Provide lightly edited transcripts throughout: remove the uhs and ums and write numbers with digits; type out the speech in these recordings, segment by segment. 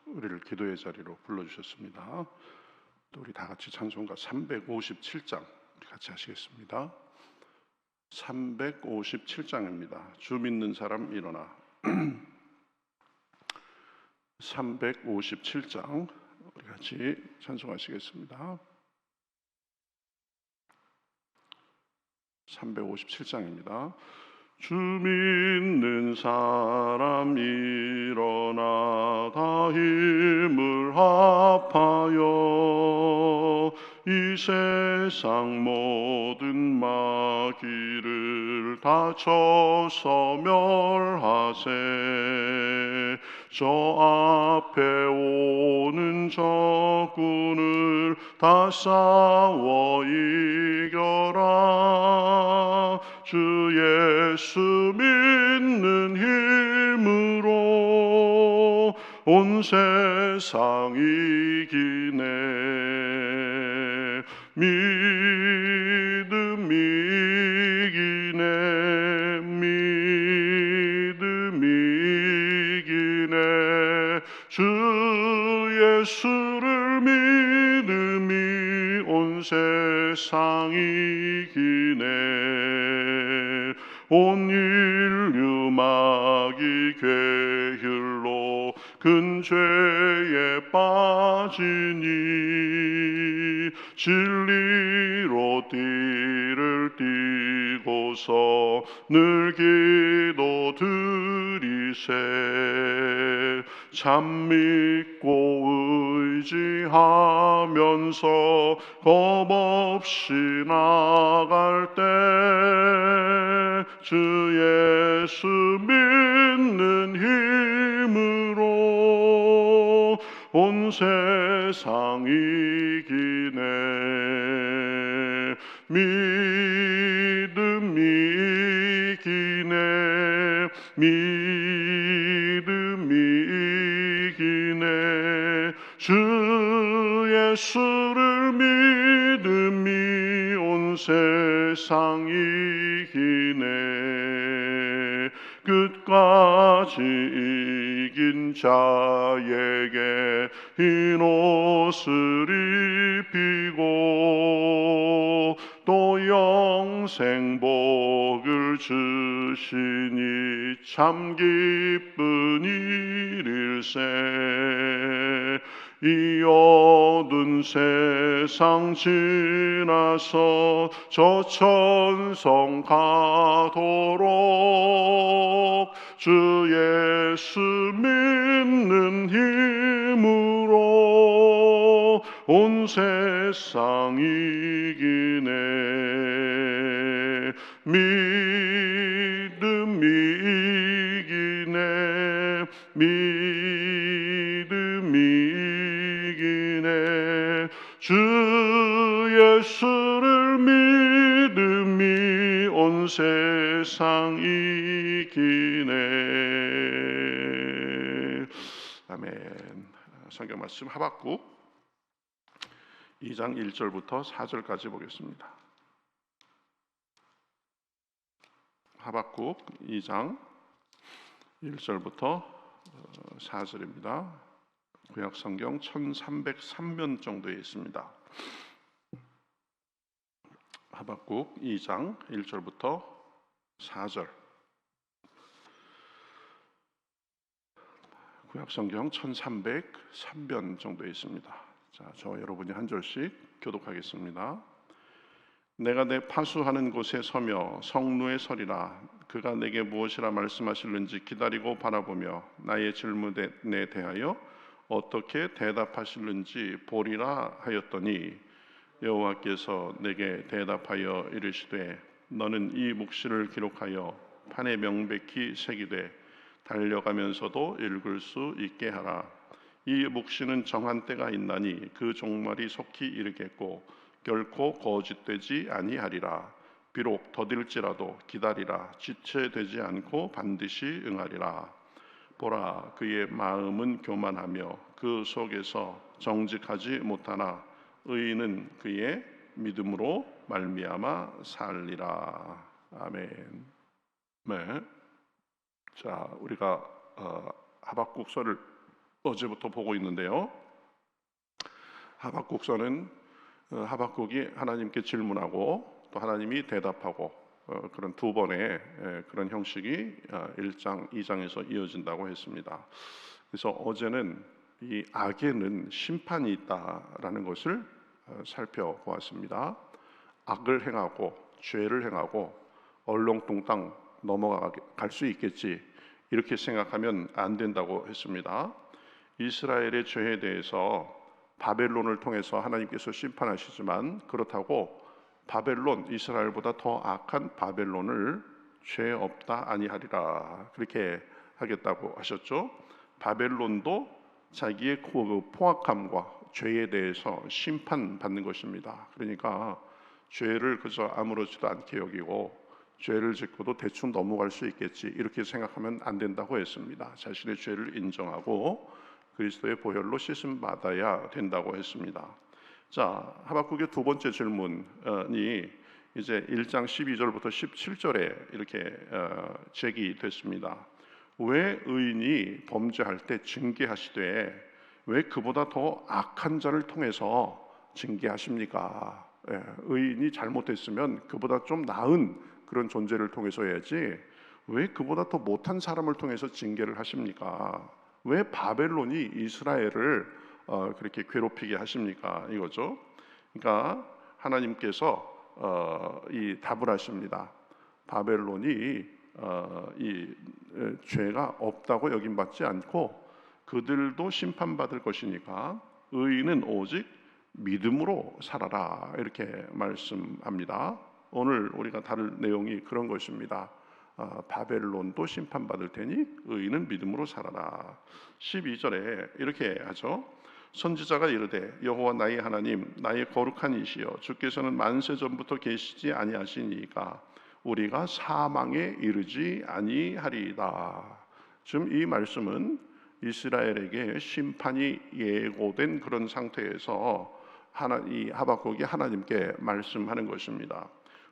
우리를 기도의 자리로 불러주셨습니다. 또 우리 다 같이 찬송가 357장 우리 같이 하시겠습니다. 357장입니다. 주 믿는 사람 일어나. 357장 우리 같이 찬송하시겠습니다. 357장입니다. 주 믿는 사람 일어나 다 힘을 합하여 이 세상 모든 마귀를 다 쳐서 멸하세. 저 앞에 오는 적군을 다 싸워 이겨라. 주 예수 믿는 힘으로 온 세상 이기네. 믿음이 이기네. 믿음이 이기네. 주 예수를 믿음이 온 세상 이기네. 온 인류 마귀 괴휼로 큰 죄에 빠지니 진리로 띠를 띠고서 늘 기도 드리세. 참 믿고 의지하면서 겁없이 나갈 때 주 예수 믿는 힘으로 온 세상 이기네. 믿음이 이기네. 믿음이 이기네. 주 예수를 믿음이 온 세상 이기네. 끝까지 이긴 자에게 흰 옷을 입히고 또 영생 복을 주시니 참 기쁜 일일세. 이 어두운 세상 지나서 저 천성 가도록 주 예수 믿는 힘으로 온 세상 이기네. 믿음이 이기네. 믿음이 이기네. 주 예수를 믿음이 온 세상 이기네. 아멘. 성경 말씀 하박국 2장 1절부터 4절까지 보겠습니다. 하박국 2장 1절부터 4절입니다. 구약 성경 1303면 정도에 있습니다. 하박국 2장 1절부터 4절. 구약 성경 1303면 정도에 있습니다. 자, 저와 여러분이 한 절씩 교독하겠습니다. 내가 내 파수하는 곳에 서며 성루에 서리라. 그가 내게 무엇이라 말씀하실는지 기다리고 바라보며 나의 질문에 대하여 어떻게 대답하실는지 보리라 하였더니 여호와께서 내게 대답하여 이르시되 너는 이 묵시를 기록하여 판에 명백히 새기되 달려가면서도 읽을 수 있게 하라. 이 묵시는 정한 때가 있나니 그 종말이 속히 이르겠고 결코 거짓되지 아니하리라. 비록 더딜지라도 기다리라. 지체되지 않고 반드시 응하리라. 보라, 그의 마음은 교만하며 그 속에서 정직하지 못하나 의인은 그의 믿음으로 말미암아 살리라. 아멘. 네. 자, 우리가 하박국서를 어제부터 보고 있는데요. 하박국서는 하박국이 하나님께 질문하고 또 하나님이 대답하고 그런 두 번의 그런 형식이 1장, 2장에서 이어진다고 했습니다. 그래서 어제는 이 악에는 심판이 있다라는 것을 살펴보았습니다. 악을 행하고 죄를 행하고 얼렁뚱땅 넘어갈 수 있겠지, 이렇게 생각하면 안 된다고 했습니다. 이스라엘의 죄에 대해서 바벨론을 통해서 하나님께서 심판하시지만, 그렇다고 바벨론, 이스라엘보다 더 악한 바벨론을 죄 없다 아니하리라, 그렇게 하겠다고 하셨죠. 바벨론도 자기의 포악함과 죄에 대해서 심판받는 것입니다. 그러니까 죄를 그저 아무렇지도 않게 여기고 죄를 짓고도 대충 넘어갈 수 있겠지, 이렇게 생각하면 안 된다고 했습니다. 자신의 죄를 인정하고 그리스도의 보혈로 씻음 받아야 된다고 했습니다. 자, 하박국의 두 번째 질문이 이제 1장 12절부터 17절에 이렇게 제기됐습니다. 왜 의인이 범죄할 때 징계하시되 왜 그보다 더 악한 자를 통해서 징계하십니까? 의인이 잘못했으면 그보다 좀 나은 그런 존재를 통해서 해야지 왜 그보다 더 못한 사람을 통해서 징계를 하십니까? 왜 바벨론이 이스라엘을 그렇게 괴롭히게 하십니까? 이거죠. 그러니까 하나님께서 이 답을 하십니다. 바벨론이 이 죄가 없다고 여김받지 않고 그들도 심판받을 것이니까 의인은 오직 믿음으로 살아라, 이렇게 말씀합니다. 오늘 우리가 다룰 내용이 그런 것입니다. 바벨론도 심판받을 테니 의인은 믿음으로 살아라. 12절에 이렇게 하죠. 선지자가 이르되 여호와 나의 하나님, 나의 거룩한 이시여, 주께서는 만세 전부터 계시지 아니하시니까 우리가 사망에 이르지 아니하리이다. 지금 이 말씀은 이스라엘에게 심판이 예고된 그런 상태에서 이 하박국이 하나님께 말씀하는 것입니다.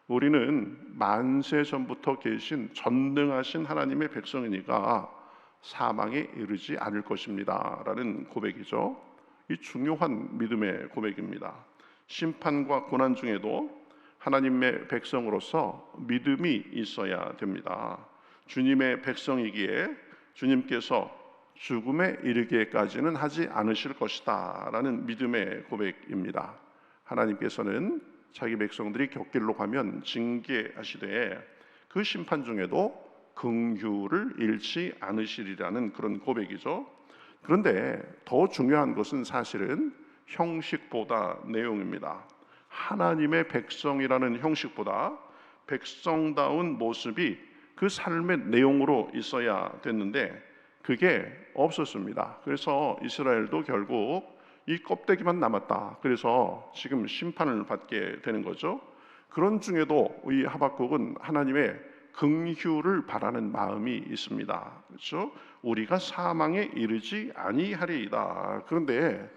우리는 만세 전부터 계신 전능하신 하나님의 백성이니까 사망에 이르지 않을 것입니다 라는 고백이죠. 이 중요한 믿음의 고백입니다. 심판과 고난 중에도 하나님의 백성으로서 믿음이 있어야 됩니다. 주님의 백성이기에 주님께서 죽음에 이르기까지는 하지 않으실 것이다 라는 믿음의 고백입니다. 하나님께서는 자기 백성들이 곁길로 가면 징계하시되 그 심판 중에도 긍휼을 잃지 않으시리라는 그런 고백이죠. 그런데 더 중요한 것은 사실은 형식보다 내용입니다. 하나님의 백성이라는 형식보다 백성다운 모습이 그 삶의 내용으로 있어야 됐는데 그게 없었습니다. 그래서 이스라엘도 결국 이 껍데기만 남았다. 그래서 지금 심판을 받게 되는 거죠. 그런 중에도 이 하박국은 하나님의 긍휼을 바라는 마음이 있습니다. 그렇죠? 우리가 사망에 이르지 아니하리이다. 그런데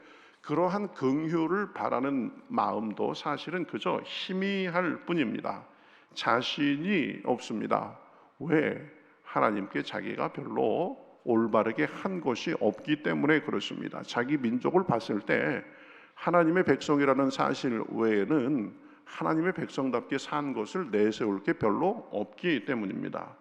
그러한 긍휼을 바라는 마음도 사실은 그저 희미할 뿐입니다. 자신이 없습니다. 왜? 하나님께 자기가 별로 올바르게 한 것이 없기 때문에 그렇습니다. 자기 민족을 봤을 때 하나님의 백성이라는 사실 외에는 하나님의 백성답게 산 것을 내세울 게 별로 없기 때문입니다.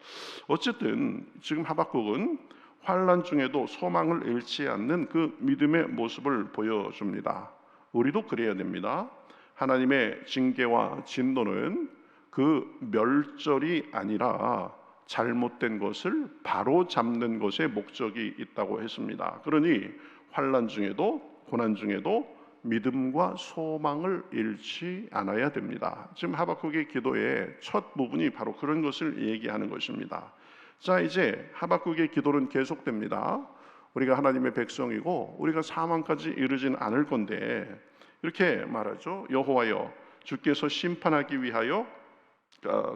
어쨌든 지금 하박국은 환난 중에도 소망을 잃지 않는 그 믿음의 모습을 보여줍니다. 우리도 그래야 됩니다. 하나님의 징계와 진노는 그 멸절이 아니라 잘못된 것을 바로 잡는 것에 목적이 있다고 했습니다. 그러니 환난 중에도 고난 중에도 믿음과 소망을 잃지 않아야 됩니다. 지금 하박국의 기도의 첫 부분이 바로 그런 것을 얘기하는 것입니다. 자, 이제 하박국의 기도는 계속됩니다. 우리가 하나님의 백성이고 우리가 사망까지 이르진 않을 건데 이렇게 말하죠. 여호와여, 주께서 심판하기 위하여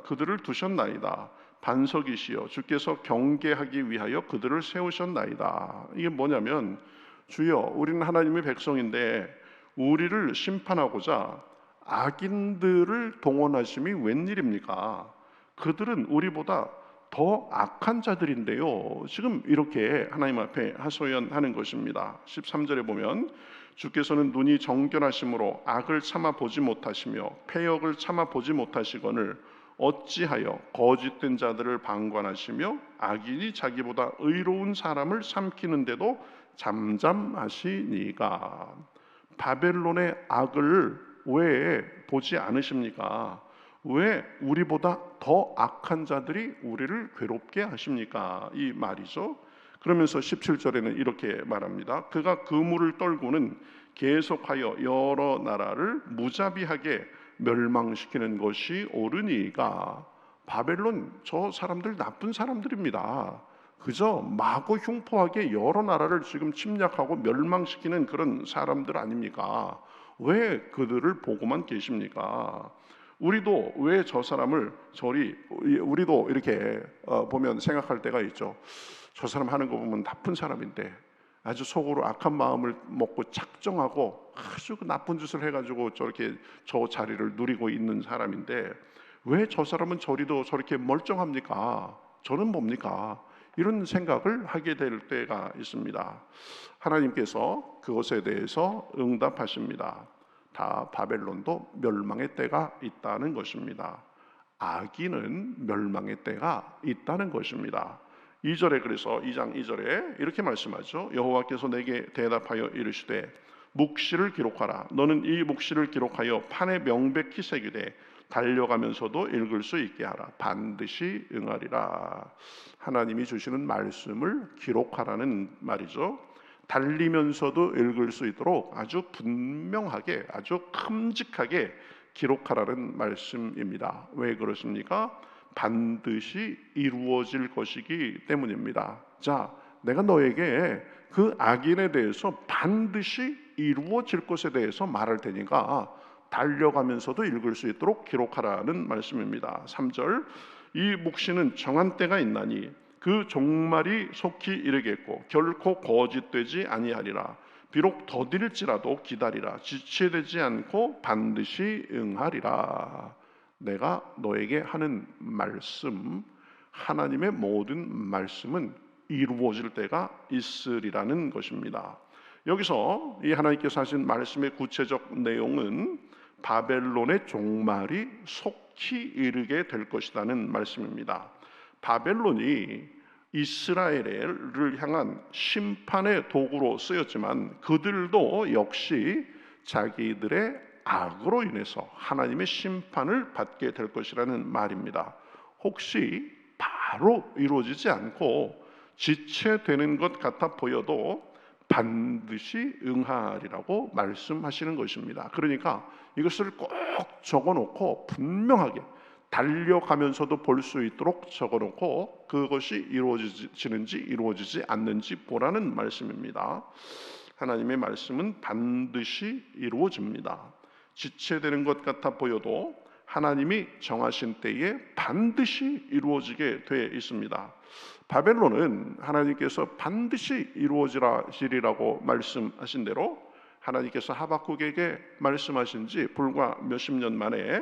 그들을 두셨나이다. 반석이시여, 주께서 경계하기 위하여 그들을 세우셨나이다. 이게 뭐냐면, 주여, 우리는 하나님의 백성인데 우리를 심판하고자 악인들을 동원하심이 웬일입니까? 그들은 우리보다 더 악한 자들인데요. 지금 이렇게 하나님 앞에 하소연하는 것입니다. 13절에 보면 주께서는 눈이 정결하심으로 악을 참아 보지 못하시며 패역을 참아 보지 못하시거늘 어찌하여 거짓된 자들을 방관하시며 악인이 자기보다 의로운 사람을 삼키는데도 잠잠하시니까. 바벨론의 악을 왜 보지 않으십니까? 왜 우리보다 더 악한 자들이 우리를 괴롭게 하십니까? 이 말이죠. 그러면서 17절에는 이렇게 말합니다. 그가 그물을 떨고는 계속하여 여러 나라를 무자비하게 멸망시키는 것이 옳으니까. 바벨론 저 사람들 나쁜 사람들입니다. 그저 마구 흉포하게 여러 나라를 지금 침략하고 멸망시키는 그런 사람들 아닙니까? 왜 그들을 보고만 계십니까? 우리도 왜 저 사람을 우리도 이렇게 보면 생각할 때가 있죠. 저 사람 하는 거 보면 나쁜 사람인데 아주 속으로 악한 마음을 먹고 작정하고 아주 나쁜 짓을 해가지고 저렇게 저 자리를 누리고 있는 사람인데 왜 저 사람은 저리도 저렇게 멀쩡합니까? 저는 뭡니까? 이런 생각을 하게 될 때가 있습니다. 하나님께서 그것에 대해서 응답하십니다. 다 바벨론도 멸망의 때가 있다는 것입니다. 악인은 멸망의 때가 있다는 것입니다. 2절에 그래서 2장 2절에 이렇게 말씀하죠. 여호와께서 내게 대답하여 이르시되 묵시를 기록하라. 너는 이 묵시를 기록하여 판에 명백히 새기되 달려가면서도 읽을 수 있게 하라. 반드시 응하리라. 하나님이 주시는 말씀을 기록하라는 말이죠. 달리면서도 읽을 수 있도록 아주 분명하게, 아주 큼직하게 기록하라는 말씀입니다. 왜 그렇습니까? 반드시 이루어질 것이기 때문입니다. 자, 내가 너에게 그 악인에 대해서 반드시 이루어질 것에 대해서 말할 테니까 달려가면서도 읽을 수 있도록 기록하라는 말씀입니다. 3절, 이 묵시는 정한 때가 있나니 그 종말이 속히 이르겠고 결코 거짓되지 아니하리라. 비록 더딜지라도 기다리라. 지체되지 않고 반드시 응하리라. 내가 너에게 하는 말씀, 하나님의 모든 말씀은 이루어질 때가 있으리라는 것입니다. 여기서 이 하나님께서 하신 말씀의 구체적 내용은 바벨론의 종말이 속히 이르게 될 것이라는 말씀입니다. 바벨론이 이스라엘을 향한 심판의 도구로 쓰였지만 그들도 역시 자기들의 악으로 인해서 하나님의 심판을 받게 될 것이라는 말입니다. 혹시 바로 이루어지지 않고 지체되는 것 같아 보여도 반드시 응하리라고 말씀하시는 것입니다. 그러니까 이것을 꼭 적어놓고 분명하게 달려가면서도 볼 수 있도록 적어놓고 그것이 이루어지는지 이루어지지 않는지 보라는 말씀입니다. 하나님의 말씀은 반드시 이루어집니다. 지체되는 것 같아 보여도 하나님이 정하신 때에 반드시 이루어지게 되어 있습니다. 바벨론은 하나님께서 반드시 이루어지리라고 말씀하신 대로 하나님께서 하박국에게 말씀하신 지 불과 몇십 년 만에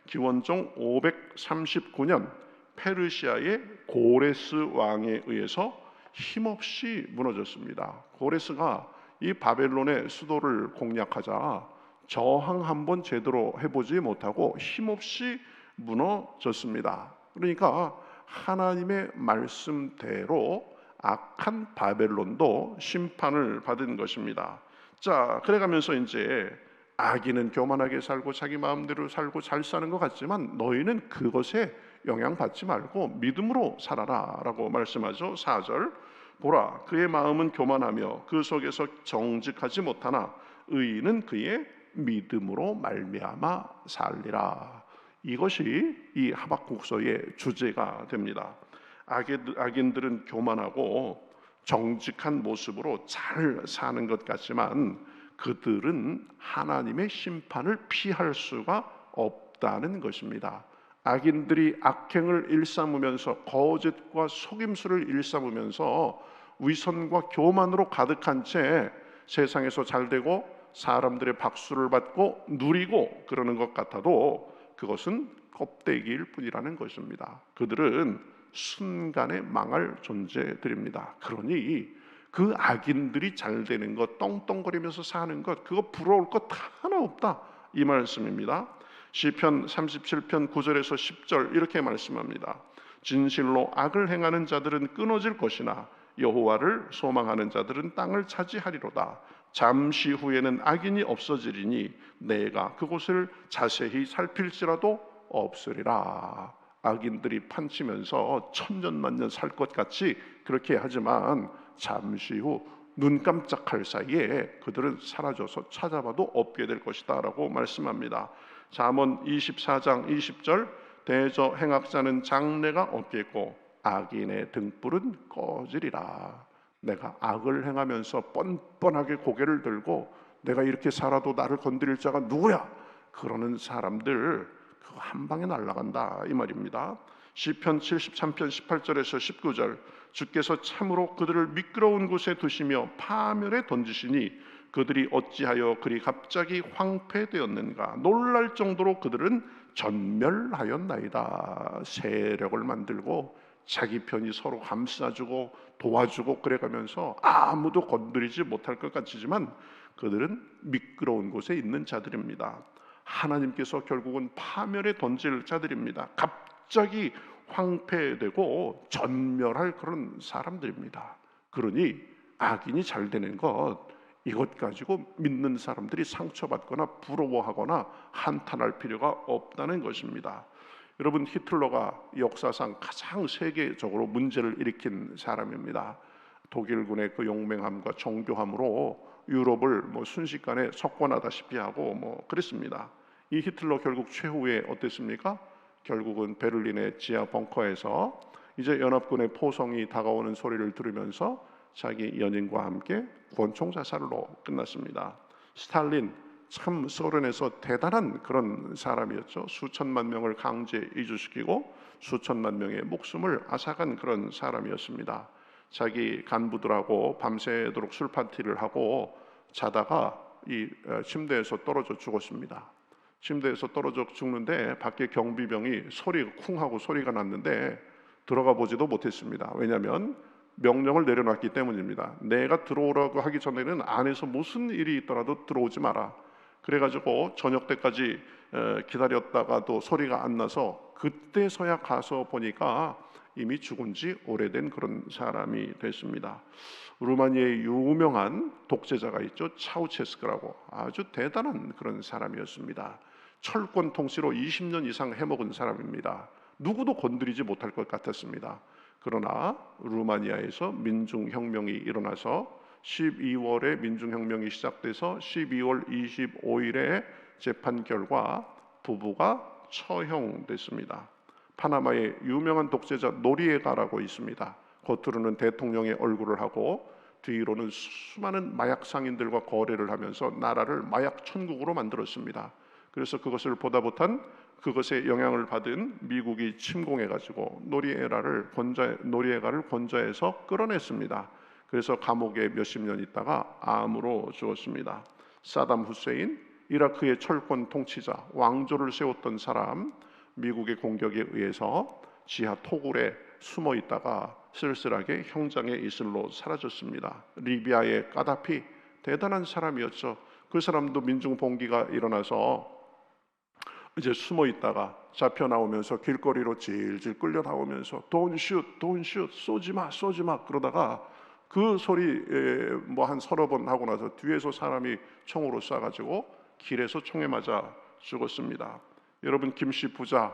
기원종 539년 페르시아의 고레스 왕에 의해서 힘없이 무너졌습니다. 고레스가 이 바벨론의 수도를 공략하자 저항 한번 제대로 해보지 못하고 힘없이 무너졌습니다. 그러니까 하나님의 말씀대로 악한 바벨론도 심판을 받은 것입니다. 자, 그래가면서 이제 악인은 교만하게 살고 자기 마음대로 살고 잘 사는 것 같지만 너희는 그것에 영향받지 말고 믿음으로 살아라 라고 말씀하죠. 4절, 보라 그의 마음은 교만하며 그 속에서 정직하지 못하나 의인은 그의 믿음으로 말미암아 살리라. 이것이 이 하박국서의 주제가 됩니다. 악인들은 교만하고 정직한 모습으로 잘 사는 것 같지만 그들은 하나님의 심판을 피할 수가 없다는 것입니다. 악인들이 악행을 일삼으면서 거짓과 속임수를 일삼으면서 위선과 교만으로 가득한 채 세상에서 잘되고 사람들의 박수를 받고 누리고 그러는 것 같아도 그것은 껍데기일 뿐이라는 것입니다. 그들은 순간에 망할 존재들입니다. 그러니 그 악인들이 잘 되는 것, 떵떵거리면서 사는 것, 그거 부러울 것 하나 없다, 이 말씀입니다. 시편 37편 9절에서 10절 이렇게 말씀합니다. 진실로 악을 행하는 자들은 끊어질 것이나 여호와를 소망하는 자들은 땅을 차지하리로다. 잠시 후에는 악인이 없어지리니 내가 그곳을 자세히 살필지라도 없으리라. 악인들이 판치면서 천년만년 살 것 같이 그렇게 하지만 잠시 후 눈 깜짝할 사이에 그들은 사라져서 찾아봐도 없게 될 것이다 라고 말씀합니다. 잠언 24장 20절 대저 행악자는 장래가 없겠고 악인의 등불은 꺼지리라. 내가 악을 행하면서 뻔뻔하게 고개를 들고 내가 이렇게 살아도 나를 건드릴 자가 누구야? 그러는 사람들 그거 한 방에 날아간다, 이 말입니다. 시편 73편 18절에서 19절 주께서 참으로 그들을 미끄러운 곳에 두시며 파멸에 던지시니 그들이 어찌하여 그리 갑자기 황폐되었는가. 놀랄 정도로 그들은 전멸하였나이다. 세력을 만들고 자기 편이 서로 감싸주고 도와주고 그래가면서 아무도 건드리지 못할 것 같지만 그들은 미끄러운 곳에 있는 자들입니다. 하나님께서 결국은 파멸에 던질 자들입니다. 갑자기 황폐되고 전멸할 그런 사람들입니다. 그러니 악인이 잘 되는 것, 이것 가지고 믿는 사람들이 상처받거나 부러워하거나 한탄할 필요가 없다는 것입니다. 여러분, 히틀러가 역사상 가장 세계적으로 문제를 일으킨 사람입니다. 독일군의 그 용맹함과 정교함으로 유럽을 순식간에 석권하다시피 하고 그랬습니다. 이 히틀러 결국 최후에 어땠습니까? 결국은 베를린의 지하 벙커에서 이제 연합군의 포성이 다가오는 소리를 들으면서 자기 연인과 함께 권총 자살로 끝났습니다. 스탈린 참 소련에서 대단한 그런 사람이었죠. 수천만 명을 강제 이주시키고 수천만 명의 목숨을 앗아간 그런 사람이었습니다. 자기 간부들하고 밤새도록 술 파티를 하고 자다가 이 침대에서 떨어져 죽었습니다. 침대에서 떨어져 죽는데 밖에 경비병이 쿵 하고 소리가 났는데 들어가 보지도 못했습니다. 왜냐하면 명령을 내려놨기 때문입니다. 내가 들어오라고 하기 전에는 안에서 무슨 일이 있더라도 들어오지 마라. 그래가지고 저녁 때까지 기다렸다가도 소리가 안 나서 그때서야 가서 보니까 이미 죽은 지 오래된 그런 사람이 됐습니다. 루마니아의 유명한 독재자가 있죠. 차우체스크라고, 아주 대단한 그런 사람이었습니다. 철권 통치로 20년 이상 해먹은 사람입니다. 누구도 건드리지 못할 것 같았습니다. 그러나 루마니아에서 민중혁명이 일어나서 12월에 민중혁명이 시작돼서 12월 25일에 재판 결과 부부가 처형됐습니다. 파나마의 유명한 독재자 노리에가라고 있습니다. 겉으로는 대통령의 얼굴을 하고 뒤로는 수많은 마약 상인들과 거래를 하면서 나라를 마약 천국으로 만들었습니다. 그래서 그것을 보다 못한 그것에 영향을 받은 미국이 침공해가지고 노리에가를 건져해서 끌어냈습니다. 그래서 감옥에 몇십 년 있다가 암으로 죽었습니다. 사담 후세인, 이라크의 철권 통치자, 왕조를 세웠던 사람, 미국의 공격에 의해서 지하 토굴에 숨어 있다가 쓸쓸하게 형장의 이슬로 사라졌습니다. 리비아의 까다피, 대단한 사람이었죠. 그 사람도 민중 봉기가 일어나서 이제 숨어 있다가 잡혀 나오면서 길거리로 질질 끌려 나오면서 Don't shoot, 쏘지 마 그러다가 그 소리 한 서너 번 하고 나서 뒤에서 사람이 총으로 쏴가지고 길에서 총에 맞아 죽었습니다. 여러분, 김씨 부자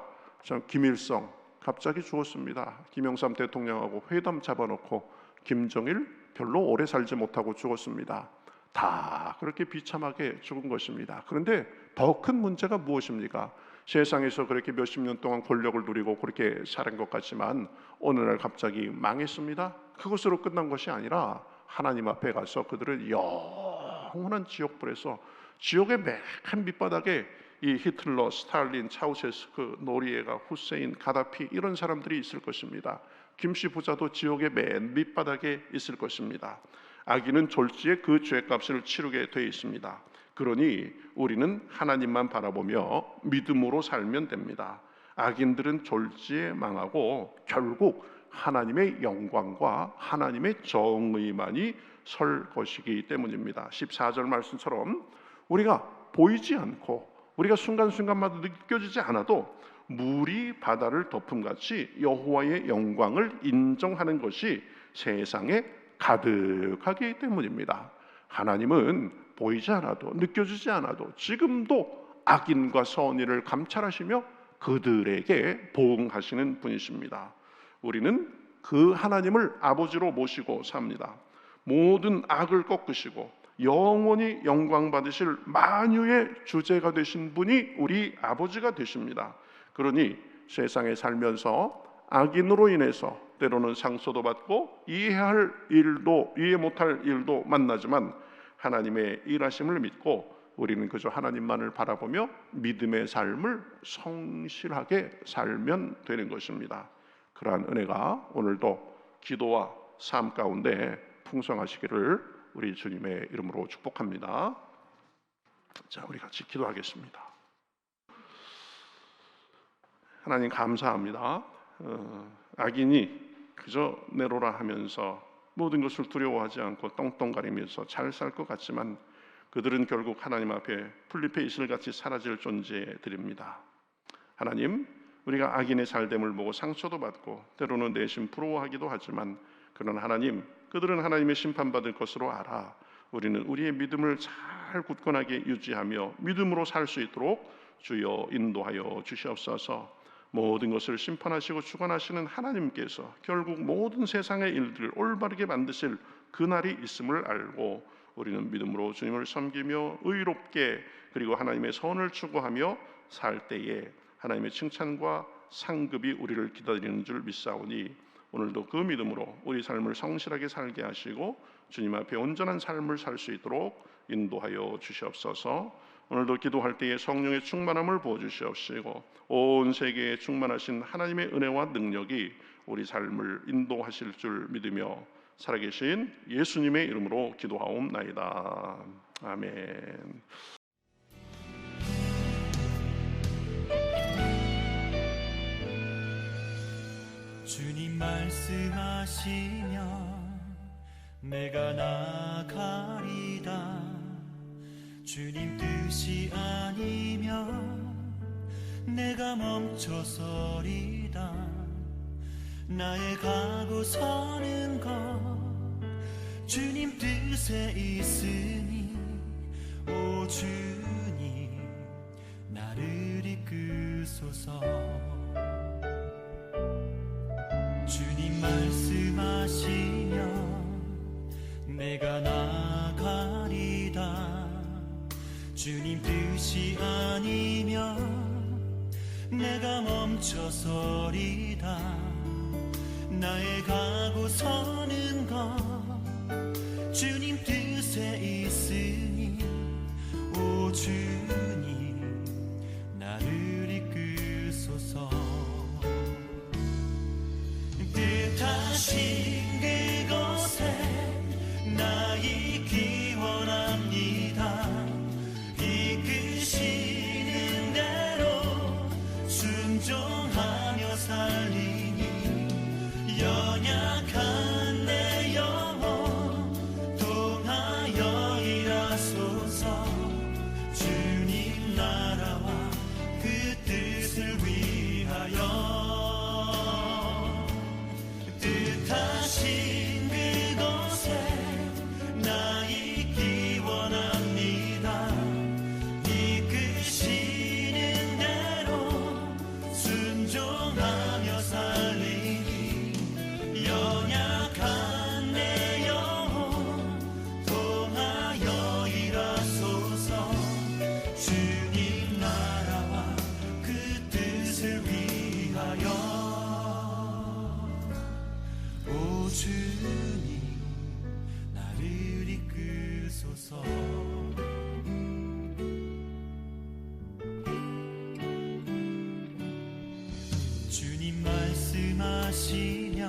김일성 갑자기 죽었습니다. 김영삼 대통령하고 회담 잡아놓고 김정일 별로 오래 살지 못하고 죽었습니다. 다 그렇게 비참하게 죽은 것입니다. 그런데 더 큰 문제가 무엇입니까? 세상에서 그렇게 몇십 년 동안 권력을 누리고 그렇게 살은 것 같지만 어느 날 갑자기 망했습니다. 그것으로 끝난 것이 아니라 하나님 앞에 가서 그들을 영원한 지옥불에서, 지옥의 맨 밑바닥에 이 히틀러, 스탈린, 차우셰스크, 노리에가, 후세인, 가다피 이런 사람들이 있을 것입니다. 김씨 부자도 지옥의 맨 밑바닥에 있을 것입니다. 악인은 졸지에 그 죄값을 치르게 되어 있습니다. 그러니 우리는 하나님만 바라보며 믿음으로 살면 됩니다. 악인들은 졸지에 망하고 결국 하나님의 영광과 하나님의 정의만이 설 것이기 때문입니다. 14절 말씀처럼 우리가 보이지 않고 우리가 순간순간마다 느껴지지 않아도 물이 바다를 덮음같이 여호와의 영광을 인정하는 것이 세상에 가득하기 때문입니다. 하나님은 보이지 않아도 느껴지지 않아도 지금도 악인과 선의를 감찰하시며 그들에게 보응하시는 분이십니다. 우리는 그 하나님을 아버지로 모시고 삽니다. 모든 악을 꺾으시고 영원히 영광 받으실 만유의 주제가 되신 분이 우리 아버지가 되십니다. 그러니 세상에 살면서 악인으로 인해서 때로는 상처도 받고 이해 못할 일도 만나지만 하나님의 일하심을 믿고 우리는 그저 하나님만을 바라보며 믿음의 삶을 성실하게 살면 되는 것입니다. 그러한 은혜가 오늘도 기도와 삶 가운데 풍성하시기를 우리 주님의 이름으로 축복합니다. 자, 우리 같이 기도하겠습니다. 하나님 감사합니다. 악인이 그저 내로라 하면서 모든 것을 두려워하지 않고 떵떵거리면서 잘 살 것 같지만 그들은 결국 하나님 앞에 풀잎의 이슬같이 사라질 존재들입니다. 하나님, 우리가 악인의 잘됨을 보고 상처도 받고 때로는 내심 부러워하기도 하지만 그런 하나님, 그들은 하나님의 심판받을 것으로 알아 우리는 우리의 믿음을 잘 굳건하게 유지하며 믿음으로 살 수 있도록 주여 인도하여 주시옵소서. 모든 것을 심판하시고 주관하시는 하나님께서 결국 모든 세상의 일들을 올바르게 만드실 그날이 있음을 알고 우리는 믿음으로 주님을 섬기며 의롭게 그리고 하나님의 선을 추구하며 살 때에 하나님의 칭찬과 상급이 우리를 기다리는 줄 믿사오니 오늘도 그 믿음으로 우리 삶을 성실하게 살게 하시고 주님 앞에 온전한 삶을 살 수 있도록 인도하여 주시옵소서. 오늘도 기도할 때에 성령의 충만함을 부어주시옵시고 온 세계에 충만하신 하나님의 은혜와 능력이 우리 삶을 인도하실 줄 믿으며 살아계신 예수님의 이름으로 기도하옵나이다. 아멘. 주님 말씀하시면 내가 나가리다. 주님 뜻이 아니면 내가 멈춰서리다. 나의 가고 서는 것 주님 뜻에 있으니 오 주님 나를 이끄소서. 주님 말씀하시면 내가 나가리다. 주님 뜻이 아니면 내가 멈춰서리다. 나의 가고 서는 것 주님 뜻에 있으니 오 주님 나를 이끄소서. 뜻하신 그곳에 나 있기 원합니다. 이끄시는 대로 순종하며 살리니 연약한 내 영혼 통하여 일하소서. 주님 나라와 그 뜻을 위하여 뜻하신 그곳에 나 있기 원합니다. 이끄시는 대로 순종하며 살리니 연약한 내 영혼 통하여 일하소서. 주님 나라와 그 뜻을 위하여 오 주님 나를 이끄소서. 주님 말씀하시면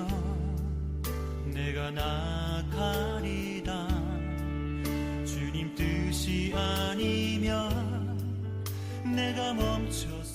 내가 나가리다. 주님 뜻이 아니면 내가 멈춰서